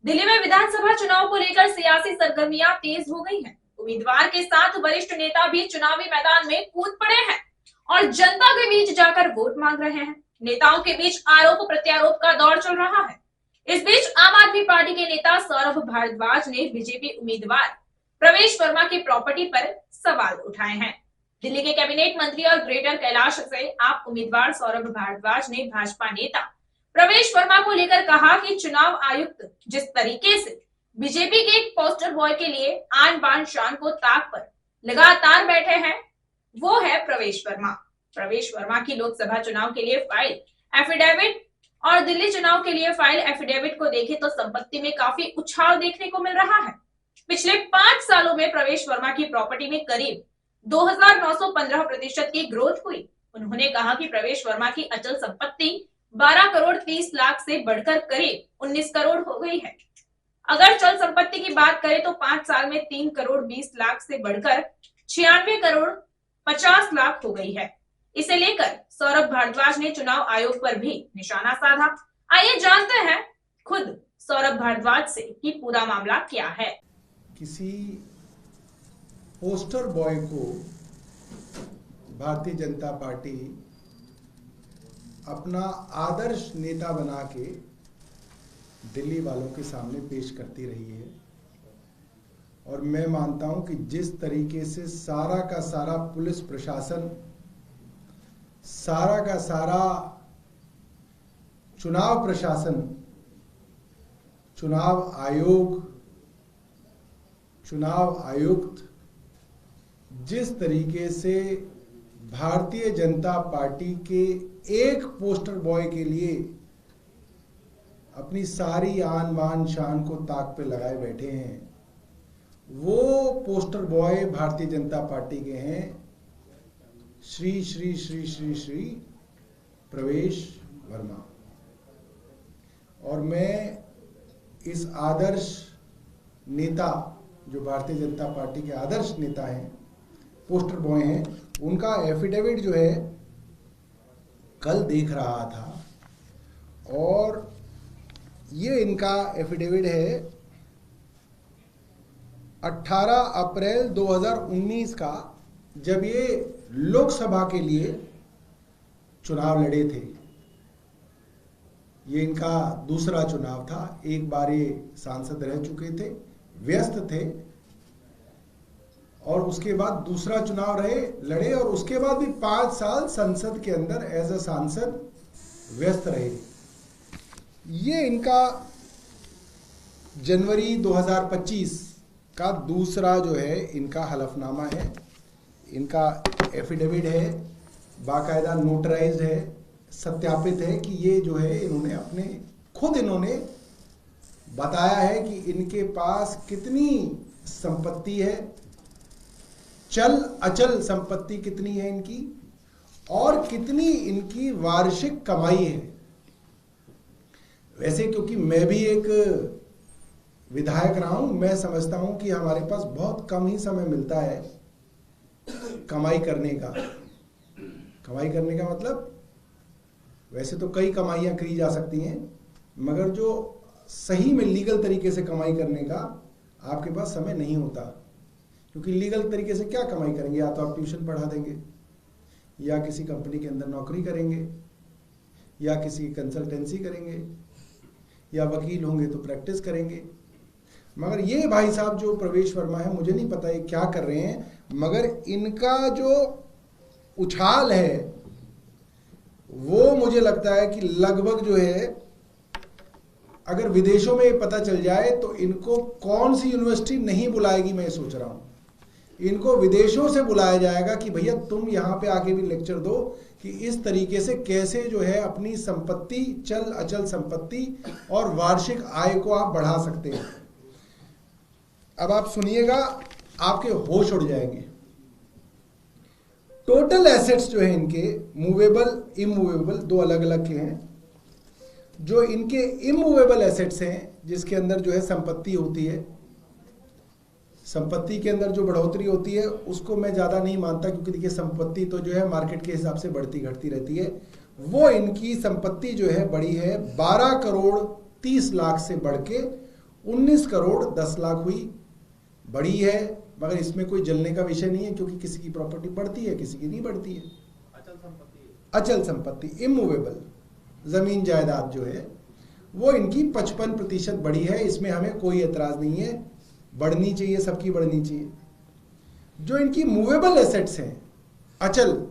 दिल्ली में विधानसभा चुनाव को लेकर सियासी सरगर्मियां तेज हो गई हैं। उम्मीदवार के साथ वरिष्ठ नेता भी चुनावी मैदान में कूद पड़े हैं और जनता के बीच जाकर वोट मांग रहे हैं। नेताओं के बीच आरोप प्रत्यारोप का दौर चल रहा है। इस बीच आम आदमी पार्टी के नेता सौरभ भारद्वाज ने बीजेपी उम्मीदवार प्रवेश वर्मा की प्रॉपर्टी पर सवाल उठाए हैं। दिल्ली के कैबिनेट मंत्री और ग्रेटर कैलाश से आप उम्मीदवार सौरभ भारद्वाज ने भाजपा नेता प्रवेश वर्मा को लेकर कहा कि चुनाव आयुक्त जिस तरीके से बीजेपी के एक पोस्टर बॉय के लिए आन बान शान को ताक पर लगातार बैठे हैं, वो है प्रवेश वर्मा। प्रवेश वर्मा की लोकसभा चुनाव के लिए फाइल एफिडेविट और दिल्ली चुनाव के लिए फाइल एफिडेविट को देखें तो संपत्ति में काफी उछाल देखने को मिल रहा है। पिछले 5 सालों में प्रवेश वर्मा की प्रॉपर्टी में करीब 2915% की ग्रोथ हुई। उन्होंने कहा कि प्रवेश वर्मा की अचल संपत्ति 12 करोड़ 30 लाख से बढ़कर करीब 19 करोड़ हो गई है। अगर चल संपत्ति की बात करें तो 5 साल में 3 करोड़ 20 लाख से बढ़कर 96 करोड़ 50 लाख हो गई है। इसे लेकर सौरभ भारद्वाज ने चुनाव आयोग पर भी निशाना साधा। आइए जानते हैं खुद सौरभ भारद्वाज से कि पूरा मामला क्या है। किसी पोस्टर बॉय को भारतीय जनता पार्टी अपना आदर्श नेता बना के दिल्ली वालों के सामने पेश करती रही है और मैं मानता हूं कि जिस तरीके से सारा का सारा पुलिस प्रशासन, सारा का सारा चुनाव प्रशासन, चुनाव आयोग, चुनाव आयुक्त जिस तरीके से भारतीय जनता पार्टी के एक पोस्टर बॉय के लिए अपनी सारी आन बान शान को ताक पे लगाए बैठे हैं, वो poster boy Bharatiya Janata party के हैं श्री श्री श्री श्री श्री प्रवेश वर्मा। और मैं इस आदर्श नेता, जो भारतीय जनता पार्टी के आदर्श नेता हैं, पोस्टर बॉय हैं, उनका एफिडेविट जो है कल देख रहा था और ये इनका एफिडेविट है 18 अप्रैल 2019 का, जब ये लोकसभा के लिए चुनाव लड़े थे। ये इनका दूसरा चुनाव था। एक बार ये सांसद रह चुके थे, व्यस्त थे, और उसके बाद दूसरा चुनाव लड़े और उसके बाद भी 5 साल संसद के अंदर एज अ सांसद व्यस्त रहे। ये इनका जनवरी 2025 का दूसरा जो है इनका हलफनामा है, इनका एफिडेविट है, बाकायदा नोटराइज्ड है, सत्यापित है कि ये जो है इन्होंने खुद बताया है कि इनके पास कितनी संपत्ति है, चल अचल संपत्ति कितनी है इनकी, और कितनी इनकी वार्षिक कमाई है। वैसे क्योंकि मैं भी एक विधायक रहा हूं, मैं समझता हूं कि हमारे पास बहुत कम ही समय मिलता है कमाई करने का। कमाई करने का मतलब, वैसे तो कई कमाइयां करी जा सकती हैं, मगर जो सही में लीगल तरीके से कमाई करने का आपके पास समय नहीं होता। क्योंकि लीगल तरीके से क्या कमाई करेंगे? या तो आप ट्यूशन पढ़ा देंगे, या किसी कंपनी के अंदर नौकरी करेंगे, या किसी कंसल्टेंसी करेंगे, या वकील होंगे तो प्रैक्टिस करेंगे। मगर ये भाई साहब जो प्रवेश वर्मा है, मुझे नहीं पता ये क्या कर रहे हैं, मगर इनका जो उछाल है वो मुझे लगता है कि लगभग जो है, अगर विदेशों में ये पता चल जाए तो इनको कौन सी यूनिवर्सिटी नहीं बुलाएगी, मैं सोच रहा हूं। इनको विदेशों से बुलाया जाएगा कि भैया तुम यहां पे आके भी लेक्चर दो कि इस तरीके से कैसे जो है अपनी संपत्ति, चल अचल संपत्ति और वार्षिक आय को आप बढ़ा सकते हैं। अब आप सुनिएगा, आपके होश उड़ जाएंगे। टोटल एसेट्स जो है इनके, मूवेबल इमूवेबल, दो अलग अलग के हैं। जो इनके इमूवेबल एसेट्स हैं, जिसके अंदर जो है संपत्ति होती है, संपत्ति के अंदर जो बढ़ोतरी होती है उसको मैं ज़्यादा नहीं मानता, क्योंकि देखिए संपत्ति तो जो है मार्केट के हिसाब से बढ़ती घटती रहती है। वो इनकी संपत्ति जो है बड़ी है 12 करोड़ 30 लाख से बढ़ के 19 करोड़ 10 लाख हुई, बड़ी है, मगर इसमें कोई जलने का विषय नहीं है, क्योंकि किसी की प्रॉपर्टी बढ़ती है, किसी की नहीं बढ़ती है। अचल संपत्ति इमूवेबल जमीन जायदाद जो है वो इनकी 55% बढ़ी है, इसमें हमें कोई एतराज नहीं है, बढ़नी चाहिए, सबकी बढ़नी चाहिए। जो इनकी मूवेबल एसेट्स हैं, अचल,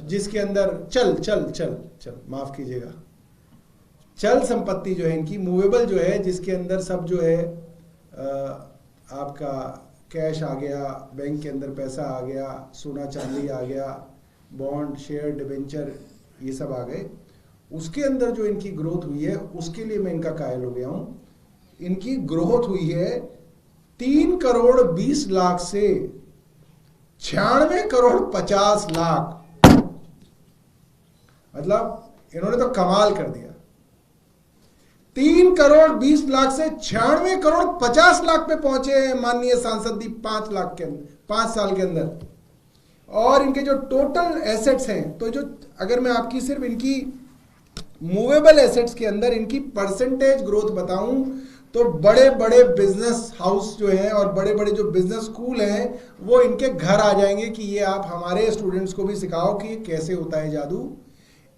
जिसके अंदर चल माफ कीजिएगा, चल संपत्ति जो है इनकी मूवेबल जो है, जिसके अंदर सब जो है आपका कैश आ गया, बैंक के अंदर पैसा आ गया, सोना चांदी आ गया, बॉन्ड शेयर डिबेंचर ये सब आ गए, उसके अंदर जो इनकी ग्रोथ हुई है उसके लिए मैं इनका कायल हो गया हूं। इनकी ग्रोथ हुई है 3 करोड़ 20 लाख से 96 करोड़ 50 लाख, मतलब इन्होंने तो कमाल कर दिया। 3 करोड़ 20 लाख से 96 करोड़ 50 लाख पे पहुंचे हैं माननीय सांसद जी 5 साल के अंदर। और इनके जो टोटल एसेट्स हैं, तो जो अगर मैं आपकी सिर्फ इनकी मूवेबल एसेट्स के अंदर इनकी परसेंटेज ग्रोथ बताऊं तो बड़े बड़े बिजनेस हाउस जो हैं और बड़े बड़े जो बिजनेस स्कूल हैं वो इनके घर आ जाएंगे कि ये आप हमारे स्टूडेंट्स को भी सिखाओ कि कैसे होता है जादू।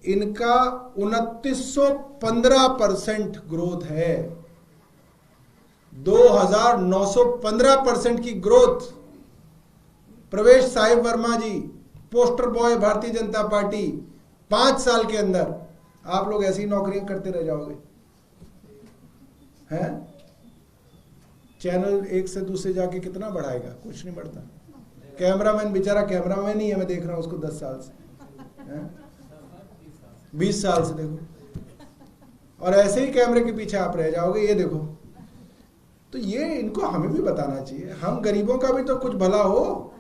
इनका 2915% ग्रोथ है, 2915% की ग्रोथ। प्रवेश साहिब वर्मा जी, poster boy Bharatiya Janata party, 5 साल के अंदर आप लोग ऐसी नौकरियां करते रह जाओगे हैं? चैनल एक से दूसरे जाके कितना बढ़ाएगा? कुछ नहीं बढ़ता। कैमरामैन बेचारा कैमरामैन ही है, मैं देख रहा हूं उसको 10 साल से, 20 साल से देखो, और ऐसे ही कैमरे के पीछे आप रह जाओगे। ये देखो, तो ये इनको हमें भी बताना चाहिए, हम गरीबों का भी तो कुछ भला हो।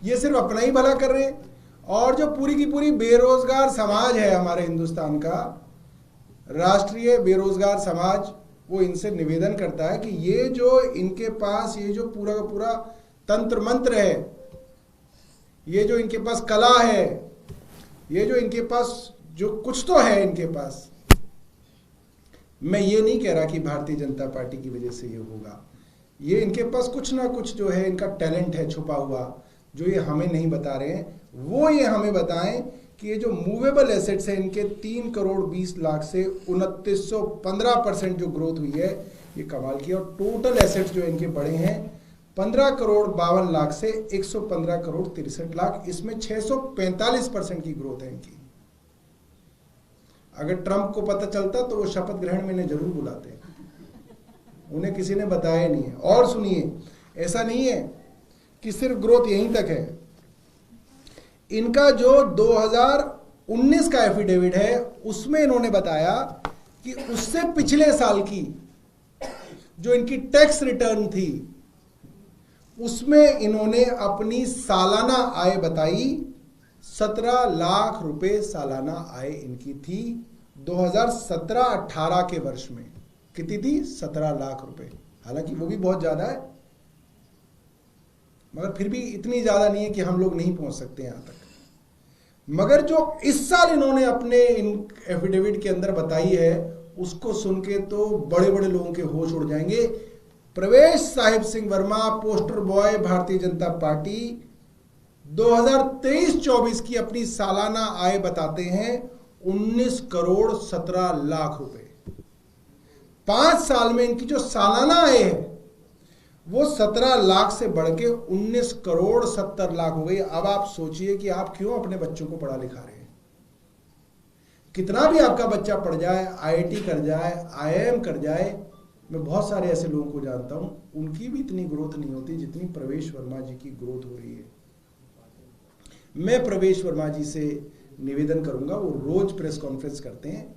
ये सिर्फ अपना ही भला कर रहे हैं। और जो पूरी की पूरी बेरोजगार समाज है हमारे हिंदुस्तान का, राष्ट्रीय बेरोजगार समाज, वो इनसे निवेदन करता है कि ये जो इनके पास ये जो पूरा का पूरा तंत्र मंत्र है, ये जो इनके पास कला है, ये जो इनके पास जो कुछ तो है इनके पास, मैं ये नहीं कह रहा कि भारतीय जनता पार्टी की वजह से ये होगा, ये इनके पास कुछ ना कुछ जो है इनका टैलेंट है छुपा हुआ, जो ये हमें नहीं बता रहे हैं। वो ये हमें बताएं कि ये जो मूवेबल एसेट्स है इनके 3 करोड़ 20 लाख से 2915% जो ग्रोथ हुई है, ये कमाल की। और टोटल एसेट्स जो इनके बढ़े हैं 15 करोड़ 52 लाख से 115 करोड़ 63 लाख, इसमें 645% की ग्रोथ है इनकी। अगर ट्रंप को पता चलता तो वो शपथ ग्रहण में इन्हें जरूर बुलाते, उन्हें किसी ने बताया नहीं है। और सुनिए, ऐसा नहीं है कि सिर्फ ग्रोथ यहीं तक है। इनका जो 2019 का एफिडेविट है उसमें इन्होंने बताया कि उससे पिछले साल की जो इनकी टैक्स रिटर्न थी उसमें इन्होंने अपनी सालाना आय बताई, 17 लाख रुपए सालाना आय इनकी थी 2017-18 के वर्ष में। कितनी थी? 17 लाख रुपए। हालांकि वो भी बहुत ज्यादा है, मगर फिर भी इतनी ज्यादा नहीं है कि हम लोग नहीं पहुंच सकते यहां तक। मगर जो इस साल इन्होंने अपने इन एफिडेविट के अंदर बताई है उसको सुन के तो बड़े बड़े लोगों के होश उड़ जाएंगे। प्रवेश Sahib Singh Verma, poster boy Bharatiya Janata party, 2023-24 की अपनी सालाना आय बताते हैं 19 करोड़ 17 लाख रुपए। 5 साल में इनकी जो सालाना आय है वो 17 लाख से बढ़ के 19 करोड़ 70 लाख हो गई। अब आप सोचिए कि आप क्यों अपने बच्चों को पढ़ा लिखा रहे हैं। कितना भी आपका बच्चा पढ़ जाए, आईआईटी कर जाए, आईआईएम कर जाए, मैं बहुत सारे ऐसे लोगों को जानता हूं, उनकी भी इतनी ग्रोथ नहीं होती जितनी प्रवेश वर्मा जी की ग्रोथ हो रही है। मैं प्रवेश वर्मा जी से निवेदन करूंगा, वो रोज प्रेस कॉन्फ्रेंस करते हैं,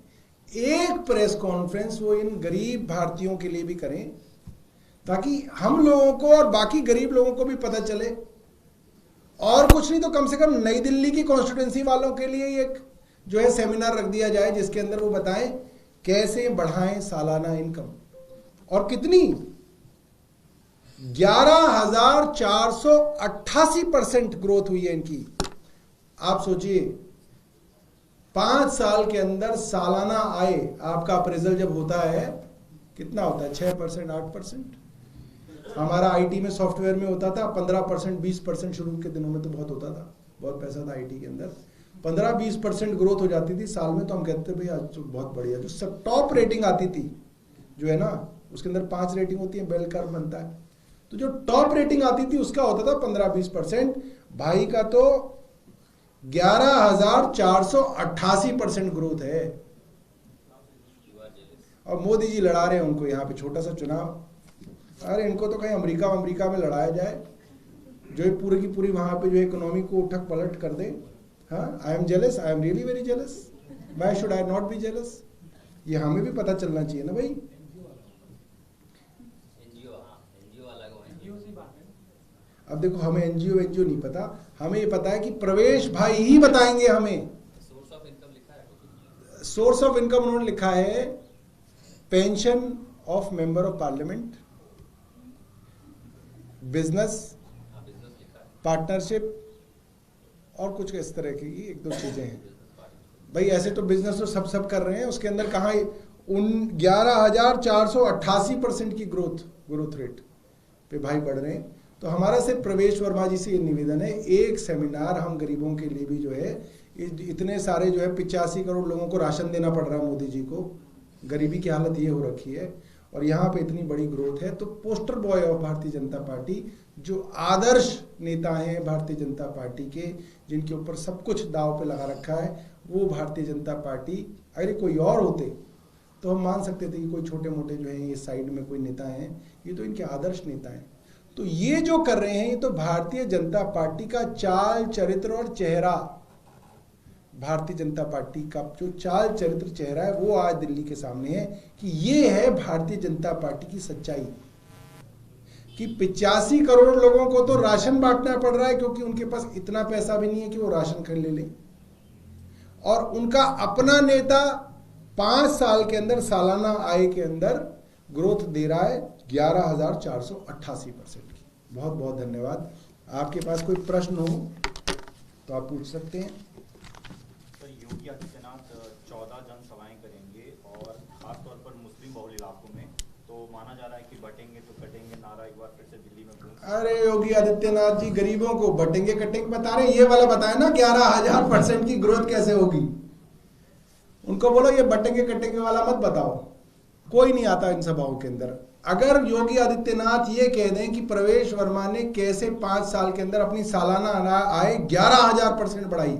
एक प्रेस कॉन्फ्रेंस वो इन गरीब भारतीयों के लिए भी करें ताकि हम लोगों को और बाकी गरीब लोगों को भी पता चले। और कुछ नहीं तो कम से कम नई दिल्ली की कॉन्स्टिट्यूंसी वालों के लिए एक जो है सेमिनार रख दिया जाए जिसके अंदर वो बताएं कैसे बढ़ाएं सालाना इनकम। और कितनी? 11,488% ग्रोथ हुई है इनकी। आप सोचिए 5 साल के अंदर सालाना आय, आपका अप्रेजल जब होता है कितना होता है? 6%, 8%। हमारा आईटी में, सॉफ्टवेयर में होता था 15%, 20%। शुरू के दिनों में तो बहुत होता था, बहुत पैसा था आईटी के अंदर। 15-20% ग्रोथ हो जाती थी साल में, तो हम कहते थे भाई आज तो बहुत बढ़िया। जो टॉप रेटिंग आती थी, जो है ना, उसके अंदर 5 रेटिंग होती है, बेल कर्व बनता है, तो जो टॉप रेटिंग आती थी उसका होता था 15-20%। भाई का तो 11,488% ग्रोथ है। और मोदी जी लड़ा रहे हैं उनको यहाँ पे छोटा सा चुनाव। अरे इनको तो कहीं अमेरिका में लड़ाया जाए, जो ये पूरी की पूरी वहां पे जो इकोनॉमी को उठक पलट कर दे। हाँ, I am jealous, I am really very jealous. Why should I not be jealous? ये हमें भी पता चलना चाहिए ना भाई। अब देखो, हमें एनजीओ नहीं पता, हमें ये पता है कि प्रवेश भाई ही बताएंगे हमें। सोर्स ऑफ इनकम लिखा है, सोर्स ऑफ इनकम उन्होंने लिखा है pension of member of parliament, business, partnership और कुछ इस तरह की 1-2 चीजें हैं। भाई ऐसे तो बिजनेस तो सब कर रहे हैं, उसके अंदर कहाँ 11,488% की ग्रोथ रेट पे भाई बढ़ रहे हैं। तो हमारा सिर्फ प्रवेश वर्मा जी से ये निवेदन है, एक सेमिनार हम गरीबों के लिए भी जो है, इतने सारे जो है 85 करोड़ लोगों को राशन देना पड़ रहा है मोदी जी को, गरीबी की हालत ये हो रखी है, और यहाँ पे इतनी बड़ी ग्रोथ है। तो poster boy of Bharatiya Janata party, जो आदर्श नेता हैं भारतीय जनता पार्टी के, जिनके ऊपर सब कुछ दाव पे लगा रखा है, वो भारतीय जनता पार्टी, अगर कोई और होते तो हम मान सकते थे कि कोई छोटे मोटे जो है ये साइड में कोई नेता हैं, ये तो इनके आदर्श नेता हैं। तो ये जो कर रहे हैं, ये तो भारतीय जनता पार्टी का चाल चरित्र और चेहरा, भारतीय जनता पार्टी का जो चाल चरित्र चेहरा है वो आज दिल्ली के सामने है कि ये है भारतीय जनता पार्टी की सच्चाई। कि 85 करोड़ लोगों को तो राशन बांटना पड़ रहा है, क्योंकि उनके पास इतना पैसा भी नहीं है कि वो राशन खरीद ले लें, और उनका अपना नेता 5 साल के अंदर सालाना आय के अंदर ग्रोथ दे रहा है 11,488% की। बहुत बहुत धन्यवाद। आपके पास कोई प्रश्न हो तो आप पूछ सकते हैं। योगी आदित्यनाथ 14 जनसभाएं करेंगे और खासतौर पर मुस्लिम बहुल इलाकों में, तो माना जा रहा है कि बटेंगे तो कटेंगे नारा एक बार फिर से दिल्ली में गूंज। अरे योगी आदित्यनाथ जी गरीबों को बटेंगे कटेंगे बता रहे हैं, ये वाला बताए ना 11,000% की ग्रोथ कैसे होगी। उनको बोलो ये बटेंगे कटेंगे वाला मत बताओ, कोई नहीं आता इन सभाओं के अंदर। अगर योगी आदित्यनाथ ये कह दें कि प्रवेश वर्मा ने कैसे 5 साल के अंदर अपनी सालाना आय 11,000% बढ़ाई,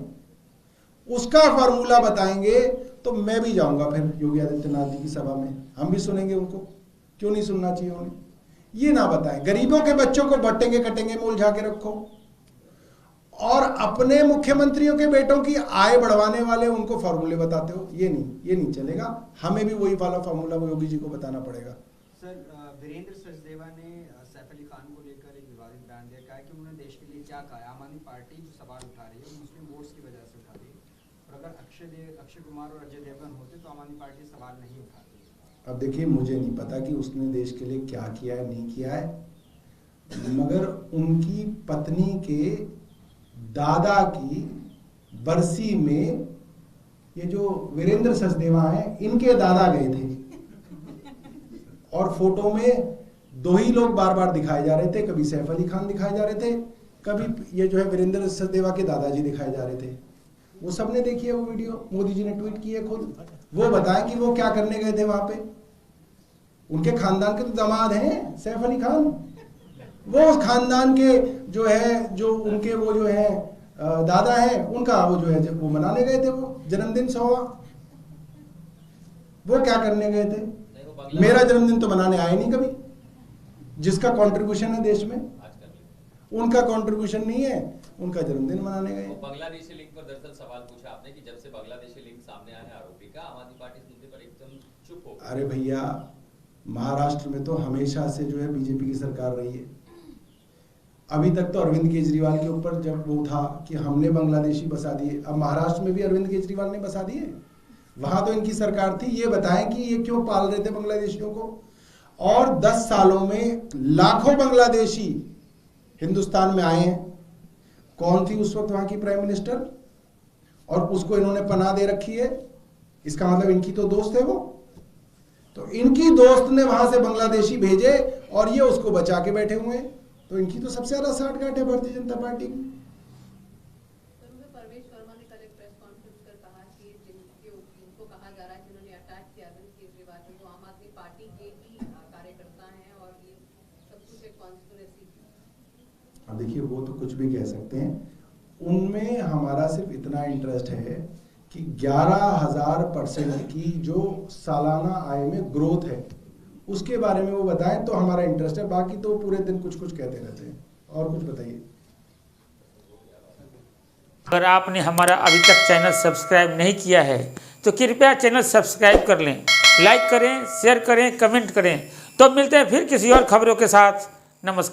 उसका फॉर्मूला बताएंगे तो मैं भी जाऊंगा फिर योगी आदित्यनाथ जी की सभा में, हम भी सुनेंगे उनको। क्यों नहीं सुनना चाहिए उन्हें? ये ना बताएं गरीबों के बच्चों को बटेंगे कटेंगे में उलझा के रखो, और अपने मुख्यमंत्रियों के बेटों की आय बढ़वाने वाले उनको फॉर्मूले बताते हो। ये नहीं चलेगा, हमें भी वही वाला फॉर्मूला योगी जी को बताना पड़ेगा। सर, वीरेंद्र सचदेवा ने सैफ अली खान को लेकर एक विवादित बयान दिया, कहा कि उन्होंने देश के लिए क्या कहा। आम आदमी पार्टी जो सवाल उठा रही है वो मुस्लिम वोट्स की वजह से उठा रही है, और अगर अक्षय कुमार और अजय देवगन होते तो आम आदमी पार्टी सवाल नहीं उठाती। अब देखिए, मुझे नहीं पता कि उसने देश के लिए क्या किया है नहीं किया है, मगर उनकी पत्नी के दादा की बरसी में ये जो वीरेंद्र सचदेवा हैं, इनके दादा गए थे, और फोटो में 2 ही लोग बार बार दिखाए जा रहे थे, कभी सैफ अली खान दिखाए जा रहे थे, कभी ये जो है वीरेंद्र सचदेवा के दादाजी दिखाए जा रहे थे। वो सबने देखी है वो वीडियो, मोदी जी ने ट्वीट की है खुद। वो बताएं कि वो क्या करने गए थे वहां पे। उनके खानदान के तो दामाद हैं सैफ अली खान, वो उस खानदान के जो है, जो उनके वो जो है दादा है, उनका वो जो है वो मनाने गए थे वो जन्मदिन 100वां। वो क्या करने गए थे? मेरा जन्मदिन तो मनाने आए नहीं कभी, जिसका कंट्रीब्यूशन है देश में, उनका कंट्रीब्यूशन नहीं है, उनका जन्मदिन मनाने गए। बांग्लादेशी लिंक पर दरअसल सवाल पूछा आपने कि जब से बांग्लादेशी लिंक सामने आया है आरोपी का, आम आदमी पार्टी इस मुद्दे पर एकदम चुप हो। अरे भैया, महाराष्ट्र में तो हमेशा से जो है बीजेपी की सरकार रही है। अभी तक तो अरविंद केजरीवाल के ऊपर जब वो था कि हमने बांग्लादेशी बसा दिए, अब महाराष्ट्र में भी अरविंद केजरीवाल ने बसा दिए, वहां तो इनकी सरकार थी। ये बताएं कि ये क्यों पाल रहे थे बांग्लादेशियों को। और 10 सालों में लाखों बांग्लादेशी हिंदुस्तान में आए हैं। कौन थी उस वक्त वहां की प्राइम मिनिस्टर? और उसको इन्होंने पनाह दे रखी है, इसका मतलब इनकी तो दोस्त है वो। तो इनकी दोस्त ने वहां से बांग्लादेशी भेजे और ये उसको बचा के बैठे हुए हैं। तो इनकी तो सबसे ज्यादा साठगांठ है भारतीय जनता पार्टी की। परवेश वर्मा ने कल एक प्रेस कॉन्फ्रेंस कर कहा कि जिनको कहा जा रहा है जिन्होंने अटैक किया अरविंद केजरीवाल को, वो आम आदमी पार्टी के ही कार्यकर्ता हैं और ये सब कुछ एक कॉन्स्पिरेसी। अब देखिए, वो तो कुछ भी कह सकते हैं, उनमें हमारा सिर्फ इतना इंटरेस्ट है कि 11,000% की जो सालाना आय में ग्रोथ है उसके बारे में वो बताएं तो हमारा इंटरेस्ट है। बाकी तो पूरे दिन कुछ कुछ कहते रहते हैं। और कुछ बताइए। अगर आपने हमारा अभी तक चैनल सब्सक्राइब नहीं किया है तो कृपया चैनल सब्सक्राइब कर लें, लाइक करें, शेयर करें, कमेंट करें। तो मिलते हैं फिर किसी और खबरों के साथ। नमस्कार।